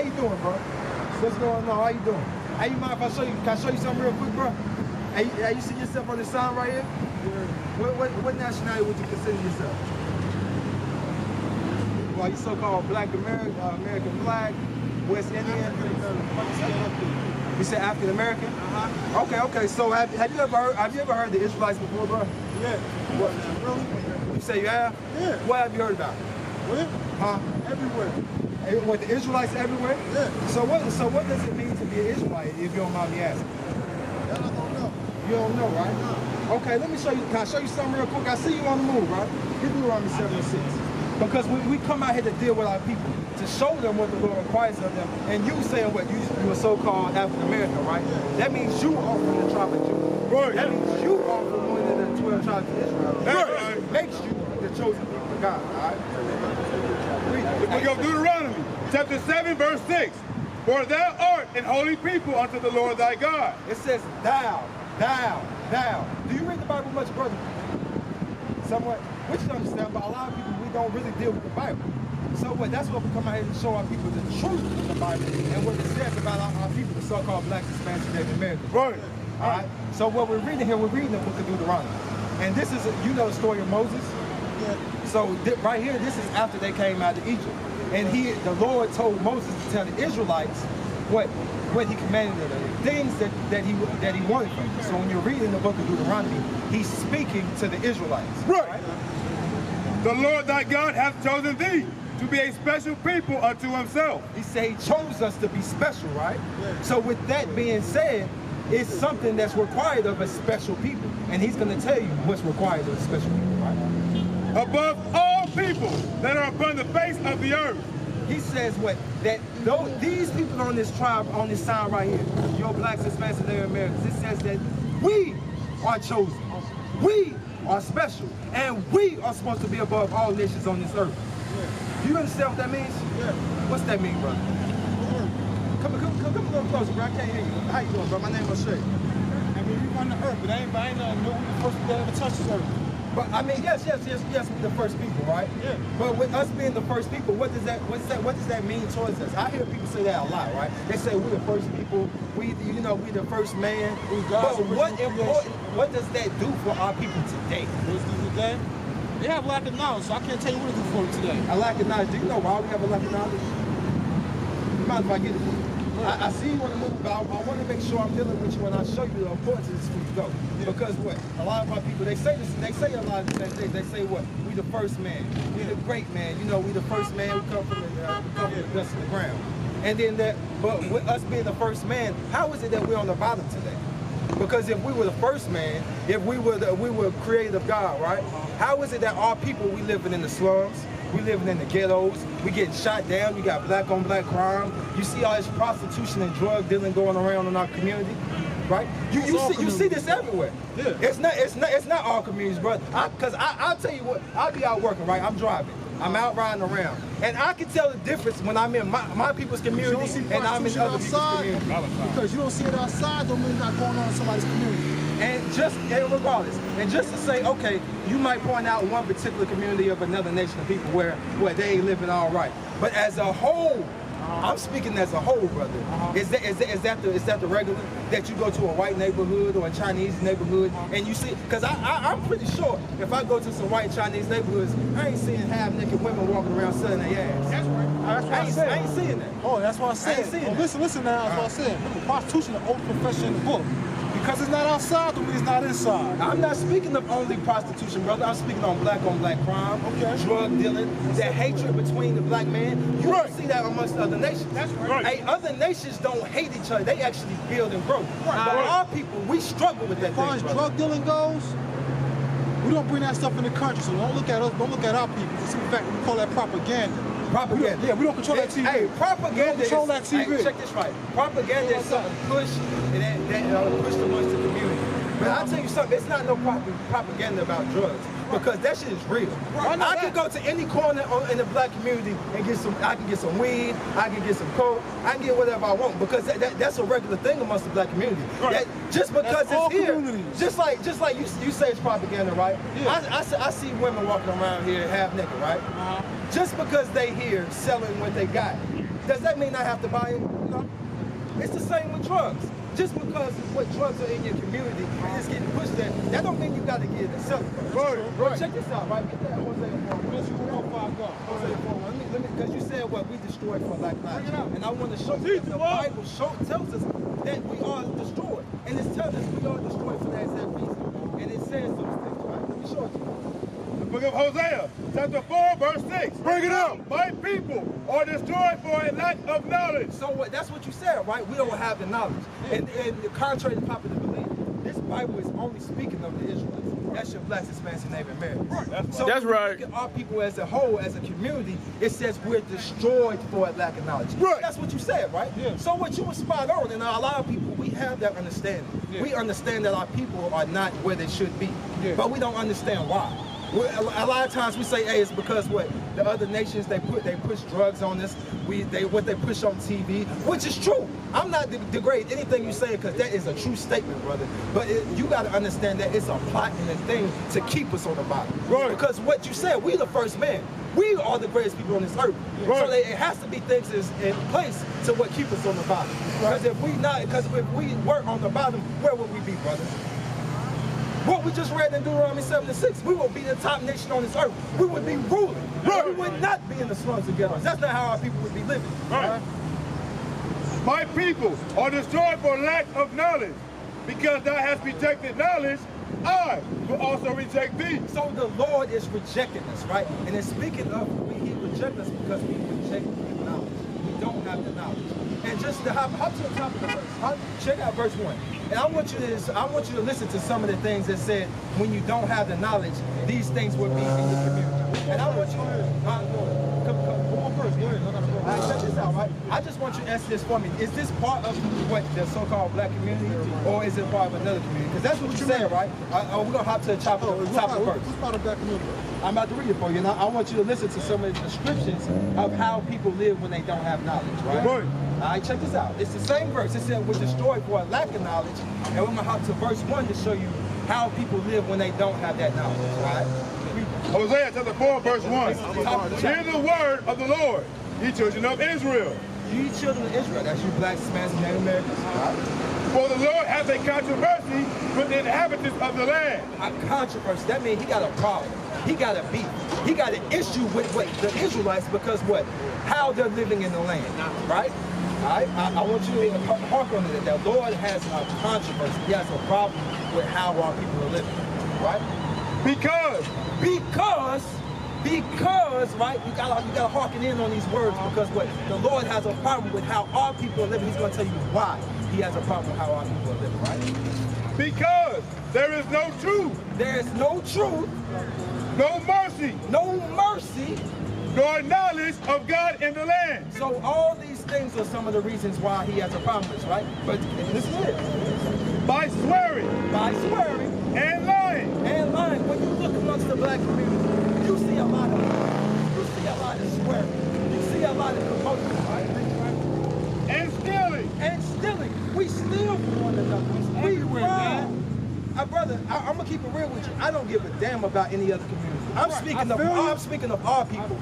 How you doing, bro? What's going on? How you doing? Hey, you mind if I show you? Can I show you something real quick, bro? Hey, you see yourself on the sign right here? Yeah. What nationality would you consider yourself? Well, you so-called Black American flag, West Indian. You said African American? Uh-huh. Okay. So have you ever heard the Israelites before, bro? Yeah. What? Really? You say you have? Yeah. What have you heard about? What? Huh? Everywhere. With the Israelites everywhere? Yeah. So what does it mean to be an Israelite, if you don't mind me asking? I don't know. You don't know, right? No. Okay, let me show you. Can I show you something real quick? I see you on the move, right? Give me around 7-6. Because we come out here to deal with our people, to show them what the Lord requires of them. And you saying what you a so-called African American, right? Yeah. That means you are from the tribe of Judah. Right. That means you are from one of the 12 tribes of Israel. Right. Makes you the chosen people of God, all right? We go Deuteronomy chapter 7, verse 6. For thou art an holy people unto the Lord thy God. It says thou. Do you read the Bible much, brother? Somewhat. Which you understand, but a lot of people, we don't really deal with the Bible. So what? That's what we come out here to show our people the truth of the Bible and what it says about our people, the so-called blacks, Hispanics, and Native Americans. Right. All right. So what we're reading here, we're reading the book of Deuteronomy. And this is, you know the story of Moses? Yeah. So right here, this is after they came out of Egypt. And the Lord told Moses to tell the Israelites what he commanded them, things that he wanted from them. So when you're reading the book of Deuteronomy, he's speaking to the Israelites. Right. The Lord thy God hath chosen thee to be a special people unto himself. He said he chose us to be special, right? Yeah. So with that being said, it's something that's required of a special people. And he's going to tell you what's required of a special people, right? Above all people that are upon the face of the earth. He says what? That these people on this tribe, on this sign right here, your blacks, Hispanics, and Native Americans, it says that we are chosen. We are special. And we are supposed to be above all nations on this earth. Yeah. Do you understand what that means? Yeah. What's that mean, brother? Come a little closer, bro. I can't hear you. How you doing, bro? My name is Shay. I mean, we on the earth, but I ain't know we the first people that ever touched this earth. But I mean, yes, we're the first people, right? Yeah. But with us being the first people, what does that mean towards us? I hear people say that a lot, right? They say we're the first people, we the first man. But what does that do for our people today? Today? They have lack of knowledge, so I can't tell you what to do for them today. A lack of knowledge. Do you know why we have a lack of knowledge? You mind if I get it? I see you on the move, but I want to make sure I'm dealing with you when I show you the importance of this food to go. Because what? A lot of our people, they say a lot of the same things. They say what? We the first man. We the great man. You know, we the first man. We come from the dust of the ground. And then but with us being the first man, how is it that we're on the bottom today? Because if we were the first man, if we were created of God, right? How is it that our people, we living in the slums? We living in the ghettos. We getting shot down. You got black on black crime. You see all this prostitution and drug dealing going around in our community, right? You see this everywhere. Yeah. It's not all communities, brother. Because I'll tell you what. I'll be out working, right? I'm driving. I'm out riding around, and I can tell the difference when I'm in my people's community and I'm in other people's community. Because you don't see it outside, don't mean it's not going on in somebody's community. And regardless, and just to say, okay, you might point out one particular community of another nation of people where they ain't living all right, but as a whole, I'm speaking as a whole, brother. Is that the regular that you go to a white neighborhood or a Chinese neighborhood and you see? Because I'm pretty sure if I go to some white Chinese neighborhoods, I ain't seeing half-naked women walking around selling their ass. That's right. That's what I said. I ain't seeing that. Oh, that's what I said. Listen now. That's what I said. Remember, prostitution is an old profession in the book. Because it's not outside, don't mean it's not inside. I'm not speaking of only prostitution, brother. I'm speaking on black crime, drug dealing, that hatred between the black man. You don't see that amongst other nations. That's right. Hey, other nations don't hate each other. They actually build and grow. But our people, we struggle with that thing, as far as drug dealing goes, we don't bring that stuff in the country, so don't look at us, don't look at our people. In fact, we call that propaganda. Propaganda. We don't control that TV. Hey, propaganda we don't control that TV. Hey, check this right. Propaganda is something pushed amongst the community. But I'll tell you something, it's not no propaganda about drugs. Because that shit is real. I can go to any corner in the black community and I can get some weed, I can get some coke, I can get whatever I want because that's a regular thing amongst the black community. Right. Just because that's it's here, just like you say it's propaganda, right? Yeah. I see women walking around here half naked, right? Just because they here selling what they got, Does that mean I have to buy it? No. It's the same with drugs. Just because what drugs are in your community and it's getting pushed there, that don't mean you got to get it and sell it. Right. Check this out, right? Get that Hosea 4. Because you said what we destroyed for lack of knowledge. And I want to show you that the Bible tells us that we are destroyed. And it's telling us we are destroyed for that exact reason. And it says those things, right? Let me show it to you. The book of Hosea, chapter 4, verse 6. Bring it up. My people are destroyed for a lack of knowledge. So that's what you said, right? We don't have the knowledge. And contrary to popular belief, this Bible is only speaking of the Israelites. That's your blacks, Hispanics, and Native Americans. Right. That's right. So that's right. Look at our people as a whole, as a community, it says we're destroyed for a lack of knowledge. Right. That's what you said, right? Yeah. So what you were spot on, and a lot of people, we have that understanding. Yeah. We understand that our people are not where they should be, but we don't understand why. A lot of times we say, hey, it's because what the other nations they push drugs on us. What they push on TV, which is true. I'm not degrading anything you say because that is a true statement, brother. But you got to understand that it's a plot and a thing to keep us on the bottom. Right. Because what you said, we the first man. We are the greatest people on this earth. Right. So it has to be things in place to what keep us on the bottom. Because if we weren't on the bottom, where would we be, brother? What we just read in Deuteronomy 7:6, we will be the top nation on this earth. We would be ruling. Right. We would not be in the slums and ghettos. That's not how our people would be living. Right. My people are destroyed for lack of knowledge. Because thou hast rejected knowledge, I will also reject thee. So the Lord is rejecting us, right? And in speaking of, he rejects us because we reject the knowledge. We don't have the knowledge. And just to hop to the top of the verse, check out verse 1. And I want you to listen to some of the things that said when you don't have the knowledge, these things would be in your community. And I want you to come on first. Go ahead. Check this out, right? I just want you to answer this for me. Is this part of what the so-called black community, or is it part of another community? Because that's what you're saying, right? We're gonna hop to the top of the verse. Who's part of that community? I'm about to read it for you, and I want you to listen to some of the descriptions of how people live when they don't have knowledge, right? All right, check this out. It's the same verse. It said we're destroyed for a lack of knowledge, and we're gonna hop to verse 1 to show you how people live when they don't have that knowledge, right? Hosea chapter 4, verse 1. Hear the word of the Lord, ye children of Israel. You children of Israel, that's you blacks, Hispanics, and Native Americans. For the Lord has a controversy with the inhabitants of the land. A controversy, that means he got a problem. He got a beef. He got an issue with what the Israelites because what? How they're living in the land, right? I want you to hark on it. The Lord has a controversy. He has a problem with how our people are living, right? Because, right? You gotta harken in on these words because what? The Lord has a problem with how our people are living. He's gonna tell you why he has a problem with how our people are living, right? Because there is no truth. There is no truth. No mercy. No mercy. Nor knowledge of God in the land. So all these things are some of the reasons why he has a problem with, right? But this is it. By swearing. By swearing. And lying. And lying. When you look amongst the black community, you see a lot of swearing. You see a lot of commotion, right? And stealing. And stealing. We steal from one another. We rob. Brother, I'm gonna keep it real with you. I don't give a damn about any other community. I'm speaking of our people.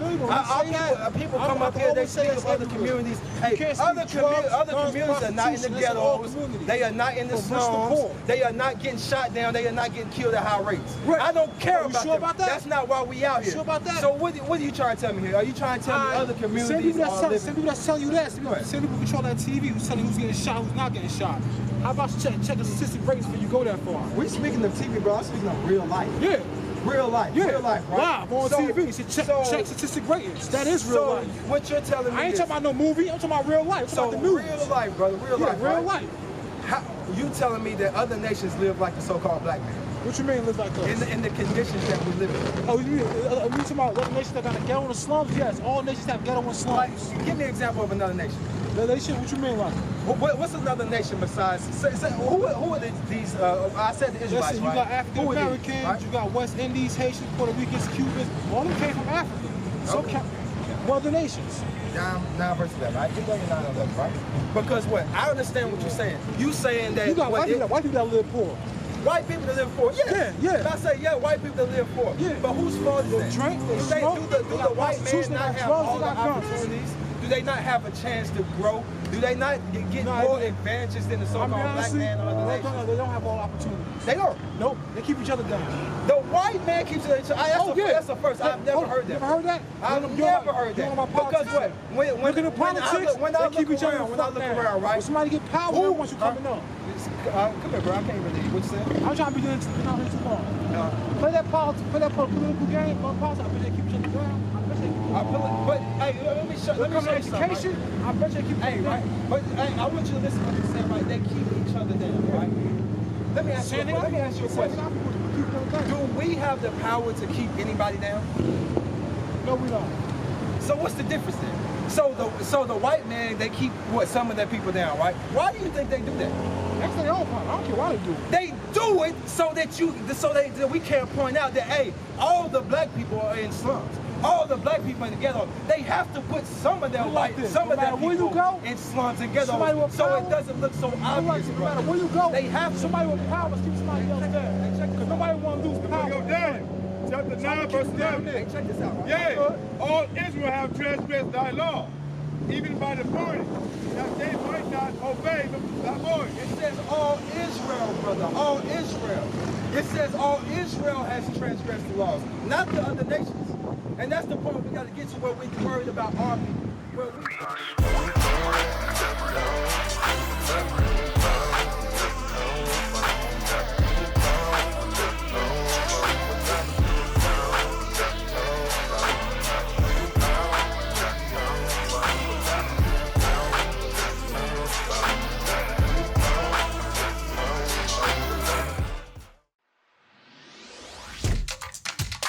People come up here, they speak of other communities. Hey, other communities are not in the ghettos. They are not in the slums. They are not getting shot down. They are not getting killed at high rates. I don't care about that. That's not why we out here. So what are you trying to tell me here? Are you trying to tell me other communities are living? Some people that's telling you that. Some people control that TV who's telling you who's getting shot, who's not getting shot. How about check the statistic ratings before you go that far? We're speaking of TV, bro. I'm speaking of real life. Yeah. Real life. Yeah. Real life, right? Live on TV. Check statistic ratings. That is real life. What you're telling me I ain't talking about no movie. I'm talking about real life. I'm talking about the news. Real life, brother. Real life. Real right? life. You telling me that other nations live like the so-called black man? What you mean live like us? In the conditions that we live in. Oh, you talking about other nations that got a ghetto in the slums? Yes, all nations have ghetto in slums. Like, give me an example of another nation. Another nation? What you mean like? What's another nation besides? Who are these? I said the Israelites. Listen, you got African Americans, right? you got West Indies, Haitians, Puerto Ricans, Cubans. All of them came from Africa. So other nations. Now verse 11, right? Keep going 9 11, right? Because what? I understand what you're saying. You saying that you got white people that live poor. White people that live poor, yeah. I say, yeah, white people that live poor. Yeah. But whose fault is that? Drink, Do the white man not have all the opportunities? Do do they not have a chance to grow? Do they not get more advantages than the so-called black man or other nations? They don't have all opportunities. They don't. Nope. They keep each other down. The white man keeps each other. That's the first. I've never heard that. You ever heard that? I've never heard that. Because what? When I look around, right? When somebody get power, they want you coming up. Come here, bro. I can't really. What you saying? I'm trying to be doing too long. Play that political game. Politics. I bet they keep each other down. But hey, let me show you education. I bet they keep. Hey, right. But hey, I want you to listen to what you're saying. Right? They keep each other down, right? Let me ask you a question. Do we have the power to keep anybody down? No, we don't. So what's the difference then? So the white man, they keep some of their people down, right? Why do you think they do that? That's their own problem. I don't care why they do it. They do it so that we can't point out that hey, all the black people are in slums. All the black people in the ghetto, they have to put some of their some of their people in slums and ghettos, so it doesn't look so obvious. No matter where you go, they have somebody with power must keep somebody else there. Because nobody want to lose power. Go down. Chapter 9, verse 11. Hey, check this out. Right? Yeah, all Israel have transgressed thy law, even by the party, that they might not obey thy voice. It says all Israel, brother, all Israel. It says all Israel has transgressed the laws, not the other nations. And that's the point we got to get to where we're worried about our people.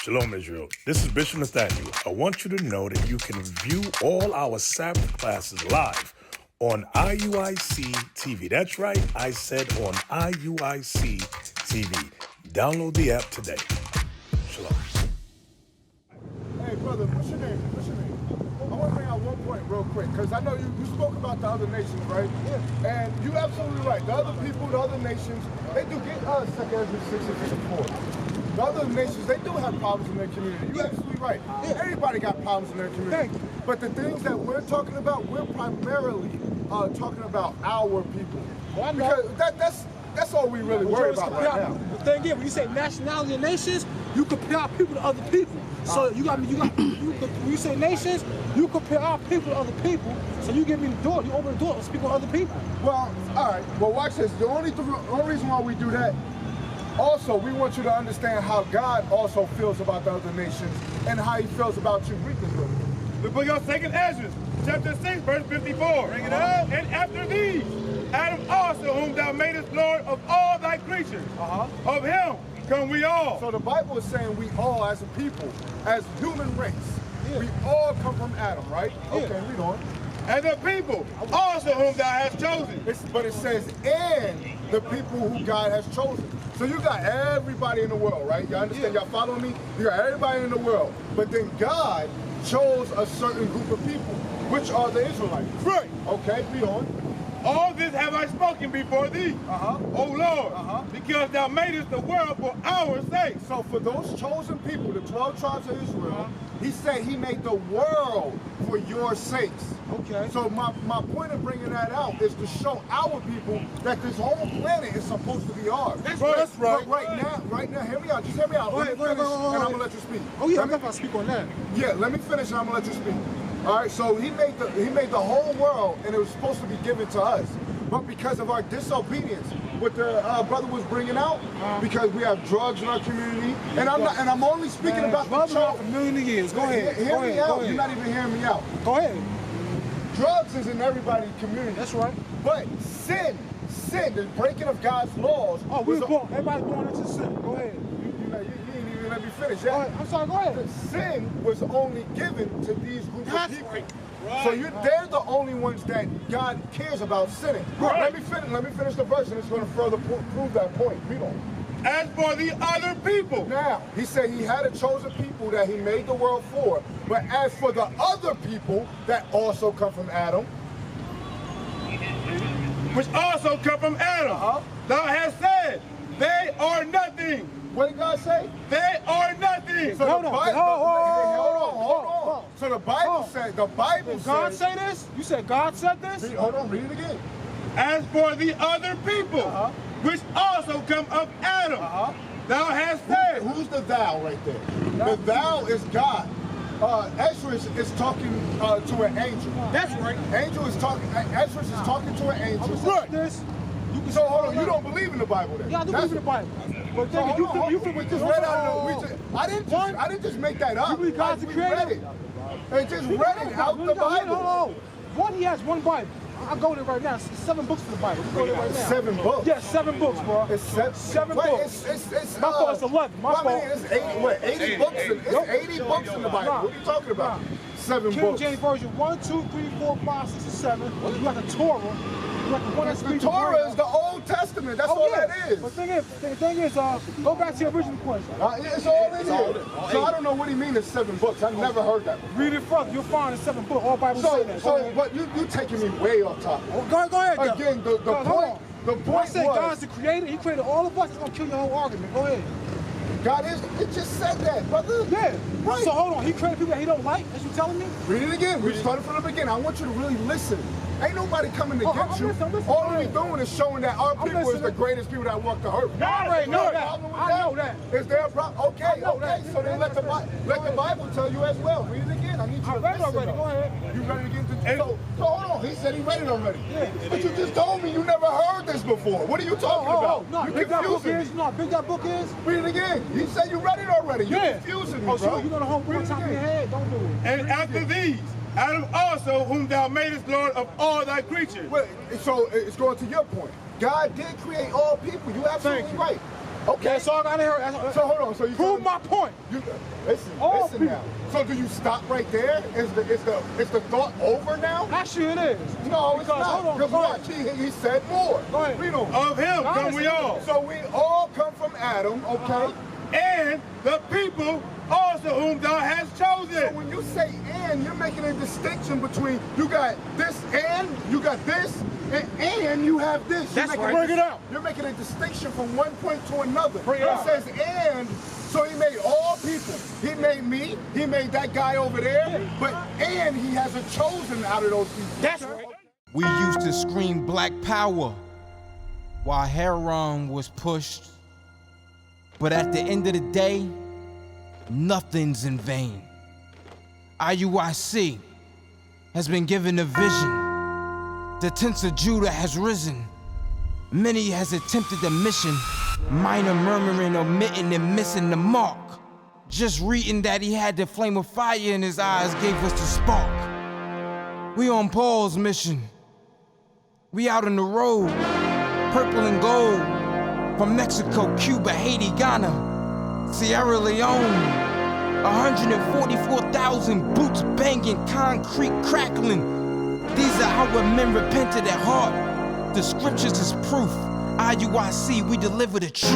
Shalom, Israel. This is Bishop Nathaniel. I want you to know that you can view all our Sabbath classes live on IUIC TV. That's right, I said on IUIC TV. Download the app today. Shalom. Hey, brother, what's your name? I want to bring out one point real quick, because I know you spoke about the other nations, right? Yeah. And you're absolutely right. The other people, the other nations, they do get 2 Ezra 6 and 4. The other nations, they do have problems in their community. You're absolutely right. Yeah. Everybody got problems in their community. But the things that we're talking about, we're primarily talking about our people. Well, because that's all we really worry about right now. The thing is, when you say nationality and nations, you compare our people to other people. So when you say nations, you compare our people to other people. So you give me the door, you open the door to speak with other people. Well, all right. Well, watch this. The only reason why we do that. Also, we want you to understand how God also feels about the other nations and how he feels about you. Read this book. The book of 2 Ezra, chapter 6, verse 54. Bring it up. And after these, Adam also, whom thou madest Lord of all thy creatures, of him come we all. So the Bible is saying we all as a people, as human race, we all come from Adam, right? Yeah. Okay, read on. And the people also whom thou hast chosen. But it says, and the people who God has chosen. So you got everybody in the world, right? You understand? Y'all following me? You got everybody in the world. But then God chose a certain group of people, which are the Israelites. Right. Okay, read on. All this have I spoken before thee, O Lord, because thou madest the world for our sake. So for those chosen people, the 12 tribes of Israel, he said he made the world for your sakes. Okay. So my point of bringing that out is to show our people that this whole planet is supposed to be ours. That's right. But right now, hear me out. Just hear me out. Let me finish, and I'm going to let you speak. Oh yeah, I'm not going to speak on that. Yeah, let me finish, and I'm going to let you speak. All right, so he made the whole world, and it was supposed to be given to us. But because of our disobedience, what the brother was bringing out, because we have drugs in our community, and I'm only speaking about the church. For a million years. Go ahead. Hear me out. You're not even hearing me out. Go ahead. Drugs is in everybody's community. That's right. But sin, the breaking of God's laws. Oh, everybody's born into sin. Go ahead. You didn't even let me finish. Go ahead. I'm sorry. Go ahead. Sin was only given to these groups of people. Right. So they're the only ones that God cares about sinning. Right. Let me finish the verse, and it's going to further prove that point. Read on. As for the other people. Now, he said he had a chosen people that he made the world for. But as for the other people that also come from Adam, which also come from Adam, thou hast said, they are nothing. what did God say? They are nothing. So Hold on. So So the Bible said, Did God say this? You said God said this? Hold on, read it again. As for the other people, which also come of Adam, thou hast said. Who's the thou right there? The thou is God. Ezra is talking to an angel. That's right. Angel is talking. Ezra is talking to an angel. Right. This. So hold on, you don't believe in the Bible then? Yeah, I do believe in the Bible. But So then you feel we just read out. I didn't just make that up. You believe God's the We creator? read it. And just read it out the Bible. One, he has one Bible. I'll go there right now. It's 7 books in the Bible. We'll go there right now. 7 books? Yeah, 7 books, bro. It's 7 books. My fault, it's 11. My fault. I mean, it's 80 books. It's 80 books in the Bible. What are you talking about? 7 King books. James Version 1, 2, 3, 4, 5, 6, and 7. You got the Torah. You got the one that's The Torah is the Old Testament. That's all that is. But the thing is, go back to your original question. It's all in here. So I don't know what he means in 7 books. I've never heard that before. Read it further. You'll find in 7 books. All Bibles say that. But you taking me way off topic. Go ahead. Again, the point I said was, God's the creator. He created all of us. It's going to kill your whole argument. Go ahead. God is, it just said that, brother. Yeah. Right. So hold on. He created people that he don't like? That's what you telling me? Read it again. We started from the beginning. I want you to really listen. Ain't nobody coming to get you. Listen. All we doing is showing that our people is the greatest people that walk the earth. I already know that. I know that. Is there a problem? Okay. So then let the Bible tell you as well. Read it again. I need you to read it listen. already. Go ahead. You read it again? So hold on. He said he read it already. Yeah. But you just told me you never heard this before. What are you talking about? No, you big that book confusing is. me. You know how big that book is? Read it again. You said you read it already. You're confusing me, bro. So you know the whole one top of your head? Don't do it. And after these, Adam also, whom thou madest Lord of all thy creatures. Well, so it's going to your point. God did create all people. You absolutely right. Okay. That's all I got to hear. So hold on. So you prove my point. Listen now. So do you stop right there? Is the thought over now? Actually, it is. No, it's not. Hold on. Because watch, he said more. Go ahead. Read on. Of him come we all. So we all come from Adam, okay? And the people also whom thou hast chosen. So when you say and, you're making a distinction between you got this and you got this and you have this. That's right. Bring it out. You're making a distinction from one point to another. Bring it out. It says and, so he made all people. He made me, he made that guy over there, but and he has a chosen out of those people. That's right. We used to scream Black Power while heroin was pushed. But at the end of the day, nothing's in vain. IUIC has been given a vision. The tents of Judah has risen. Many has attempted the mission, minor murmuring, omitting, and missing the mark. Just reading that he had the flame of fire in his eyes gave us the spark. We on Paul's mission. We out on the road, purple and gold, from Mexico, Cuba, Haiti, Ghana, Sierra Leone. 144,000 boots banging, concrete crackling. These are our men repented at heart. The scriptures is proof. IUIC, we deliver the truth.